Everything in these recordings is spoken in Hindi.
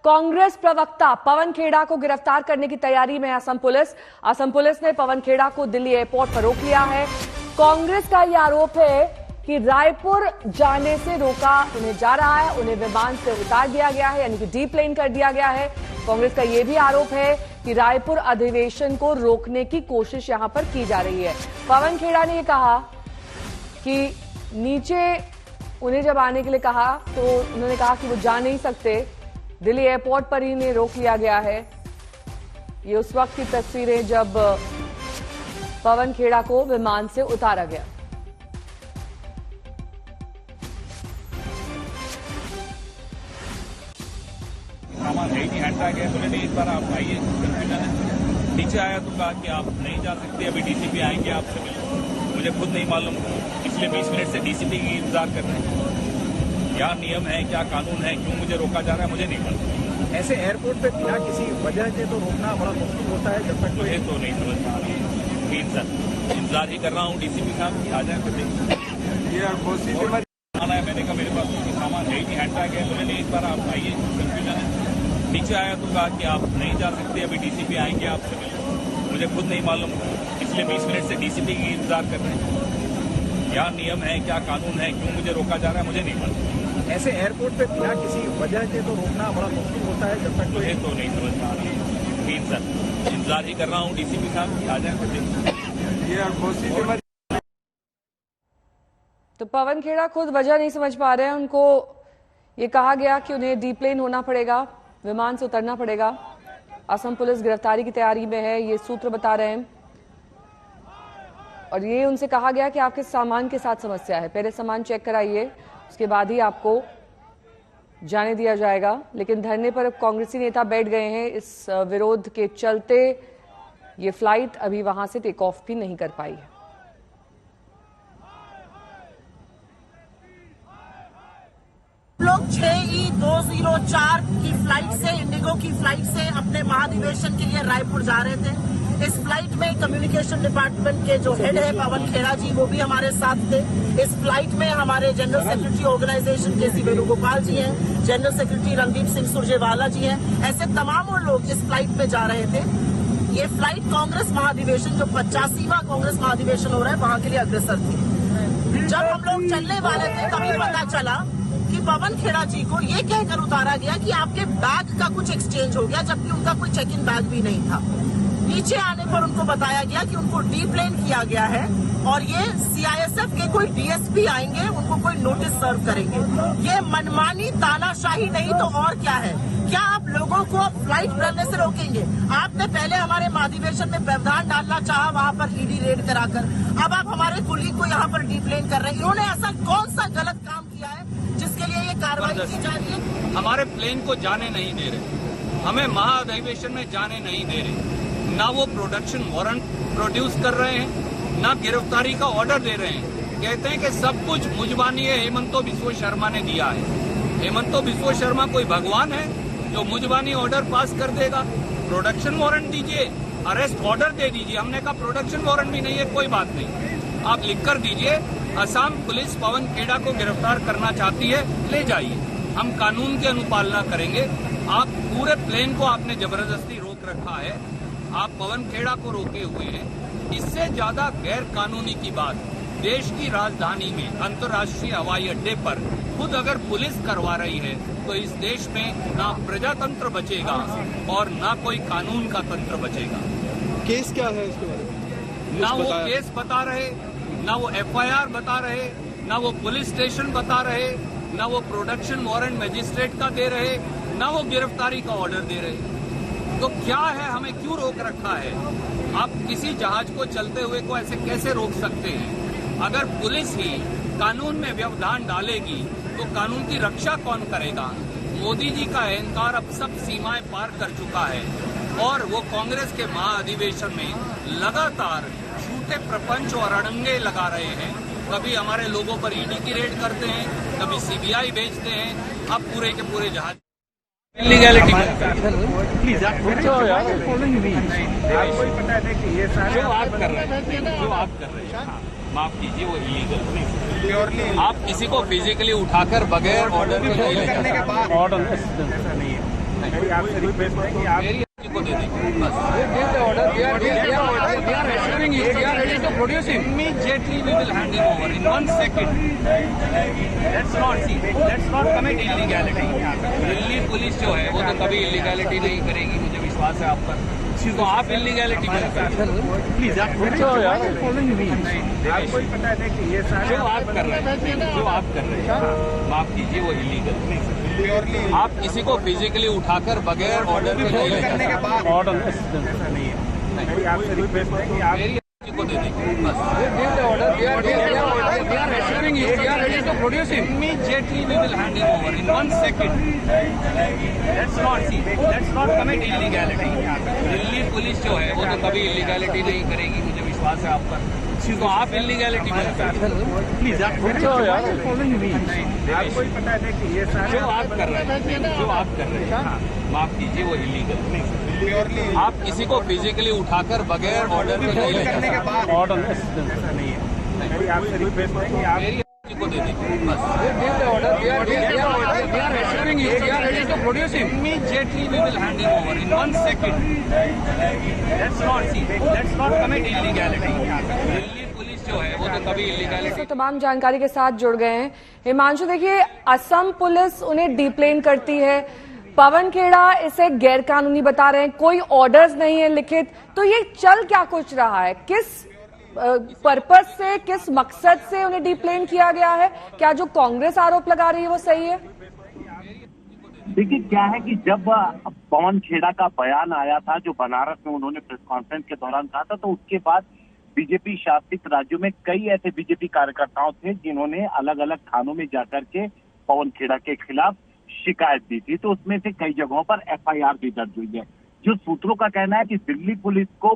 कांग्रेस प्रवक्ता पवन खेड़ा को गिरफ्तार करने की तैयारी में असम पुलिस। असम पुलिस ने पवन खेड़ा को दिल्ली एयरपोर्ट पर रोक लिया है। कांग्रेस का यह आरोप है कि रायपुर जाने से रोका उन्हें जा रहा है, उन्हें विमान से उतार दिया गया है, यानी कि डीप्लेन कर दिया गया है। कांग्रेस का यह भी आरोप है कि रायपुर अधिवेशन को रोकने की कोशिश यहां पर की जा रही है। पवन खेड़ा ने यह कहा कि नीचे उन्हें जब आने के लिए कहा तो उन्होंने कहा कि वो जा नहीं सकते, दिल्ली एयरपोर्ट पर ही इन्हें रोक लिया गया है। ये उस वक्त की तस्वीरें जब पवन खेड़ा को विमान से उतारा गया। सामान है ही नहीं, हैंड बैग है, बोले नहीं इस बार आप आइए। नीचे आया तो कहा कि आप नहीं जा सकते, अभी डीसीपी आएंगे आपसे मिलने। मुझे खुद नहीं मालूम, पिछले 20 मिनट से डीसीपी की इंतजार कर रहे हैं। क्या नियम है, क्या कानून है, क्यों मुझे रोका जा रहा है, मुझे नहीं मालूम। ऐसे एयरपोर्ट पे बिना किसी वजह के तो रोकना बड़ा मुश्किल होता है जब तक मुझे तो नहीं समझ पा रही है। प्लीज सर, इंतजार ही कर रहा हूँ डीसीपी साहब की आ जाए तो देखिए। आना है, मैंने कहा मेरे पास कोई सामान है ही नहीं, हैंड बैग है, बोले नहीं इस बार आप आइए। कंफ्यूजन है। नीचे आया तो कहा कि आप नहीं जा सकते, अभी डीसीपी आएंगे आपसे मिलने। मुझे खुद नहीं मालूम, पिछले 20 मिनट से डीसीपी की इंतजार कर रहे हैं। क्या नियम है, क्या कानून है, क्यों मुझे रोका जा रहा है, मुझे नहीं मालूम। ऐसे एयरपोर्ट पे बिना किसी वजह के तो रोकना बड़ा मुश्किल होता है जब तक मुझे तो नहीं समझ पा रही है। प्लीज सर, इंतजार ही कर रहा हूँ डीसीपी साहब की आ जाए तो देखिए। तो पवन खेड़ा खुद वजह नहीं समझ पा रहे हैं। उनको ये कहा गया कि उन्हें डीप्लेन होना पड़ेगा, विमान से उतरना पड़ेगा। असम पुलिस गिरफ्तारी की तैयारी में है, ये सूत्र बता रहे हैं। और ये उनसे कहा गया कि आपके सामान के साथ समस्या है, पहले सामान चेक कराइए, उसके बाद ही आपको जाने दिया जाएगा। लेकिन धरने पर अब कांग्रेसी नेता बैठ गए हैं। इस विरोध के चलते ये फ्लाइट अभी वहां से टेक ऑफ भी नहीं कर पाई है। लोग 6E204 की फ्लाइट से, इंडिगो की फ्लाइट से अपने महाधिवेशन के लिए रायपुर जा रहे थे। इस फ्लाइट में कम्युनिकेशन डिपार्टमेंट के जो हेड है पवन खेड़ा जी, वो भी हमारे साथ थे। इस फ्लाइट में हमारे general secretary organisation K C. Venugopal ji हैं, जनरल सेक्रेटरी रणदीप सिंह सुरजेवाला जी हैं। ऐसे तमाम लोग इस फ्लाइट में जा रहे थे। ये फ्लाइट कांग्रेस महाधिवेशन, जो 85वां कांग्रेस महाधिवेशन हो रहा है, वहां के लिए अग्रसर थी। जब हम लोग चलने वाले थे तभी पता चला कि पवन खेड़ा जी को ये कहकर उतारा गया कि आपके बैग का कुछ एक्सचेंज हो गया, जबकि उनका कोई चेक इन बैग भी नहीं था। नीचे आने पर उनको बताया गया कि उनको डीप्लेन किया गया है और ये सीआईएसएफ के कोई डीएसपी आएंगे, उनको कोई नोटिस सर्व करेंगे। ये मनमानी तानाशाही नहीं तो और क्या है? क्या आप लोगों को फ्लाइट करने से रोकेंगे? आपने पहले हमारे महाधिवेशन में व्यवधान डालना चाहा, वहाँ पर ईडी रेड कराकर, अब आप हमारे कुलीग को यहाँ पर डीप्लेन कर रहे हैं। इन्होंने ऐसा कौन सा गलत काम किया है जिसके लिए ये कार्रवाई की जा रही है? हमारे प्लेन को जाने नहीं दे रहे, हमें महाधिवेशन में जाने नहीं दे रहे, ना वो प्रोडक्शन वारंट प्रोड्यूस कर रहे हैं, ना गिरफ्तारी का ऑर्डर दे रहे हैं। कहते हैं कि सब कुछ मुजबानी है, हेमंतो बिस्वा शर्मा ने दिया है। हेमंतो बिस्वा शर्मा कोई भगवान है जो मुजबानी ऑर्डर पास कर देगा? प्रोडक्शन वारंट दीजिए, अरेस्ट ऑर्डर दे दीजिए। हमने कहा प्रोडक्शन वारंट भी नहीं है, कोई बात नहीं, आप लिख कर दीजिए। असम पुलिस पवन खेड़ा को गिरफ्तार करना चाहती है, ले जाइए, हम कानून की अनुपालना करेंगे। आप पूरे प्लेन को आपने जबरदस्ती रोक रखा है, आप पवन खेड़ा को रोके हुए हैं। इससे ज्यादा गैर कानूनी की बात, देश की राजधानी में अंतर्राष्ट्रीय हवाई अड्डे पर खुद अगर पुलिस करवा रही है तो इस देश में ना प्रजातंत्र बचेगा और ना कोई कानून का तंत्र बचेगा। केस क्या है इसके बारे में? ना वो केस बता रहे, ना वो एफआईआर बता रहे, ना वो पुलिस स्टेशन बता रहे, ना वो प्रोडक्शन वारंट मजिस्ट्रेट का दे रहे, ना वो गिरफ्तारी का ऑर्डर दे रहे। तो क्या है, हमें क्यों रोक रखा है? आप किसी जहाज को चलते हुए को ऐसे कैसे रोक सकते हैं? अगर पुलिस ही कानून में व्यवधान डालेगी तो कानून की रक्षा कौन करेगा? मोदी जी का अहंकार अब सब सीमाएं पार कर चुका है और वो कांग्रेस के महाअधिवेशन में लगातार झूठे प्रपंच और अड़ंगे लगा रहे हैं। कभी हमारे लोगों पर ईडी की रेड करते हैं, कभी सीबीआई भेजते हैं, अब पूरे के पूरे जहाज लीगैलिटी प्लीज जो आप कर रहे हैं माफ कीजिए, वो इलीगल नहीं। आप किसी को फिजिकली उठाकर बगैर ऑर्डर के नहीं करने के बाद ऑर्डर नहीं है। आपसे रिक्वेस्ट है कि आप मेरी अर्जी को दे देंगे बस। Immediately we will hand him over in 1 second. Let's not commit illegality. Delhi police जो है वो तो कभी इलीगैलिटी नहीं करेगी, मुझे विश्वास है आप पर। तो आप इलीगैलिटी में प्लीज आपको ही पता है कि ये जो आप कर रहे हैं माफ कीजिए वो इलीगल। आप किसी को फिजिकली उठाकर बगैर ऑर्डर के नहीं करने के बाद ऑर्डर ऐसा नहीं है। आपसे रिक्वेस्ट है कि आप मेरी अर्जी को दे देंगे बस। Immediately we will hand him over in 1 second. Let's not commit illegality. Delhi police जो है वो तो कभी इलीगैलिटी नहीं करेगी, मुझे विश्वास है आप पर। तो आप इलीगैलिटी में प्लीज आपको ही पता है कि ये जो आप कर रहे हैं माफ कीजिए वो इलीगल। आप किसी को फिजिकली उठाकर बगैर ऑर्डर के नहीं करने के बाद ऑर्डर ऐसा नहीं है। आपसे रिक्वेस्ट है कि आप मेरी अर्जी को दे देंगे बस। Immediately we will hand him over in 1 second. Let's not commit illegality. Delhi police जो है वो तो कभी इलीगैलिटी तो तमाम जानकारी के साथ जुड़ गए हैं हिमांशु। देखिए, असम पुलिस उन्हें डीप्लेन करती है, पवन खेड़ा इसे गैरकानूनी बता रहे हैं, कोई ऑर्डर्स नहीं है लिखित। तो ये चल क्या कुछ रहा है, किस पर्पस से, किस मकसद से उन्हें डीप्लेन किया गया है? क्या जो कांग्रेस आरोप लगा रही है वो सही है? देखिए क्या है कि जब पवन खेड़ा का बयान आया था जो बनारस में उन्होंने प्रेस कॉन्फ्रेंस के दौरान कहा था, तो उसके बाद बीजेपी शासित राज्यों में कई ऐसे बीजेपी कार्यकर्ताओं थे जिन्होंने अलग अलग थानों में जाकर के पवन खेड़ा के खिलाफ शिकायत दी थी। तो उसमें से कई जगहों पर एफआईआर भी दर्ज हुई है। जो सूत्रों का कहना है कि दिल्ली पुलिस को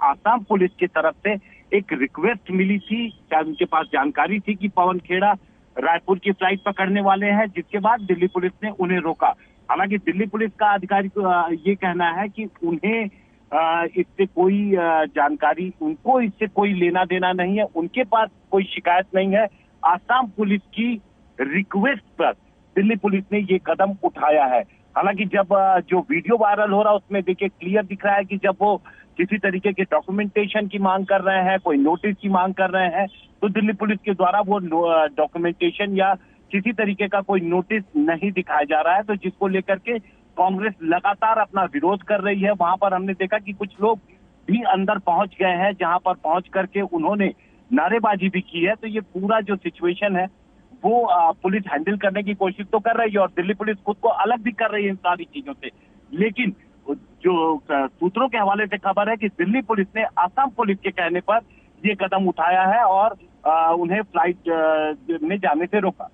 आसाम पुलिस की तरफ से एक रिक्वेस्ट मिली थी, शायद उनके पास जानकारी थी कि पवन खेड़ा रायपुर की फ्लाइट पकड़ने वाले हैं, जिसके बाद दिल्ली पुलिस ने उन्हें रोका। हालांकि दिल्ली पुलिस का अधिकारी को ये कहना है कि उन्हें इससे कोई जानकारी, उनको इससे कोई लेना देना नहीं है, उनके पास कोई शिकायत नहीं है। आसाम पुलिस की रिक्वेस्ट पर दिल्ली पुलिस ने ये कदम उठाया है। हालांकि जब जो वीडियो वायरल हो रहा है उसमें देखिए क्लियर दिख रहा है कि जब वो किसी तरीके के डॉक्यूमेंटेशन की मांग कर रहे हैं, कोई नोटिस की मांग कर रहे हैं, तो दिल्ली पुलिस के द्वारा वो डॉक्यूमेंटेशन या किसी तरीके का कोई नोटिस नहीं दिखाया जा रहा है। तो जिसको लेकर के कांग्रेस लगातार अपना विरोध कर रही है। वहां पर हमने देखा कि कुछ लोग भी अंदर पहुंच गए हैं, जहां पर पहुंच करके उन्होंने नारेबाजी भी की है। तो ये पूरा जो सिचुएशन है वो पुलिस हैंडल करने की कोशिश तो कर रही है और दिल्ली पुलिस खुद को अलग भी कर रही है इन सारी चीजों से। लेकिन जो सूत्रों के हवाले से खबर है कि दिल्ली पुलिस ने आसाम पुलिस के कहने पर ये कदम उठाया है और उन्हें फ्लाइट में जाने से रोका।